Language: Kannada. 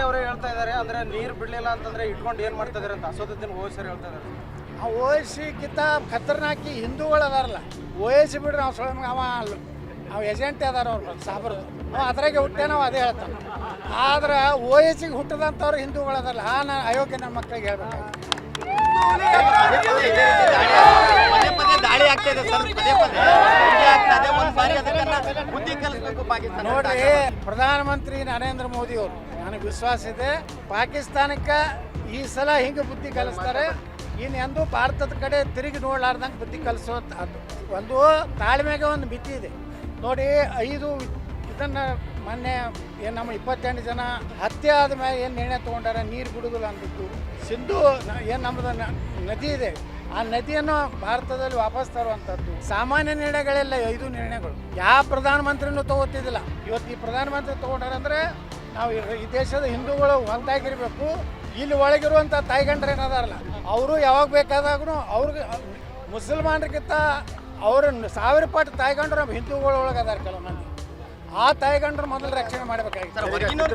ಅವರೇ ಹೇಳ್ತಾ ಇದ್ದಾರೆ, ಅಂದ್ರೆ ನೀರು ಬಿಡಲಿಲ್ಲ ಅಂತಂದ್ರೆ ಇಟ್ಕೊಂಡು ಏನು ಮಾಡ್ತಾ ಇದಾರೆ ಅಂತ ಅಸದುದ್ದೀನ್ ಓವೈಸಿ ಹೇಳ್ತಾ ಇದ್ದಾರೆ. ಆ ಓವೈಸಿಗಿಂತ ಖತರ್ನಾಕಿ ಹಿಂದೂಗಳು ಅದಾರಲ್ಲ, ಓವೈಸಿ ಬಿಡ್ರಿ ನಾವು ಸೊಳ್ಳೆ ಅವು ಏಜೆಂಟ್ ಅದಾರ ಅವ್ರು ಸಾಬ್ರು, ನಾವು ಅದ್ರಾಗೆ ಹುಟ್ಟೆ ನಾವು ಅದೇ ಹೇಳ್ತಾನೆ. ಆದ್ರೆ ಓವೈಸಿಗೆ ಹುಟ್ಟದಂಥವ್ರು ಹಿಂದೂಗಳು ಅದಾರಲ್ಲ, ನಾನು ಅಯೋಗ್ಯ ನಮ್ಮ ಮಕ್ಕಳಿಗೆ ಹೇಳ್ಬೇಕಾಗಿ ದಾಳಿ ಆಗ್ತಾ ಇದೆ ಸರ್, ಬುದ್ಧಿ ಕಲಿಸಬೇಕು ಪಾಕಿಸ್ತಾನ. ನೋಡ್ರಿ, ಪ್ರಧಾನಮಂತ್ರಿ ನರೇಂದ್ರ ಮೋದಿ ಅವರು ನನಗೆ ವಿಶ್ವಾಸ ಇದೆ ಪಾಕಿಸ್ತಾನಕ್ಕೆ ಈ ಸಲ ಹಿಂಗೆ ಬುದ್ಧಿ ಕಲಿಸ್ತಾರೆ. ಇನ್ನೆಂದು ಭಾರತದ ಕಡೆ ತಿರುಗಿ ನೋಡ್ಲಾರ್ದಂಗೆ ಬುದ್ಧಿ ಕಲಿಸೋ ಒಂದು ತಾಳ್ಮೆಗೆ ಒಂದು ಮಿತಿ ಇದೆ ನೋಡಿ. 5 ಇದನ್ನು ಮೊನ್ನೆ ಏನು ನಮ್ಮ 28 ಜನ ಹತ್ಯೆ ಆದಮೇಲೆ ಏನು ನಿರ್ಣಯ ತೊಗೊಂಡಾರ, ನೀರು ಬಿಡುದಿಲ್ಲ ಅಂದಿದ್ದು. ಸಿಂಧು ಏನು ನಮ್ಮದು ನದಿ ಇದೆ, ಆ ನದಿಯನ್ನು ಭಾರತದಲ್ಲಿ ವಾಪಸ್ ತರುವಂಥದ್ದು ಸಾಮಾನ್ಯ ನಿರ್ಣಯಗಳೆಲ್ಲ 5 ನಿರ್ಣಯಗಳು. ಯಾವ ಪ್ರಧಾನಮಂತ್ರಿನೂ ತೊಗೋತಿದ್ದಿಲ್ಲ. ಇವತ್ತು ಈ ಪ್ರಧಾನಮಂತ್ರಿ ತೊಗೊಂಡಾರಂದ್ರೆ ನಾವು ಈ ದೇಶದ ಹಿಂದೂಗಳು ಒಂದಾಗಿರಬೇಕು. ಇಲ್ಲಿ ಒಳಗಿರುವಂಥ ತಾಯಿಗಂಡ್ರು ಏನದಾರಲ್ಲ, ಅವರು ಯಾವಾಗ ಬೇಕಾದಾಗೂ ಅವ್ರಿಗೆ ಮುಸಲ್ಮಾನರಿಗಿಂತ ಅವ್ರ 1000 ಪಟ್ಟು ತಾಯಿಗಂಡ್ರು ನಮ್ಮ ಹಿಂದೂಗಳ ಒಳಗೆ ಅದಾರ ಕೆಲವು ಮಂದಿ. ಆ ತಾಯಿಗಂಡ್ರು ಮೊದಲು ರಕ್ಷಣೆ ಮಾಡಬೇಕಾಗಿತ್ತು.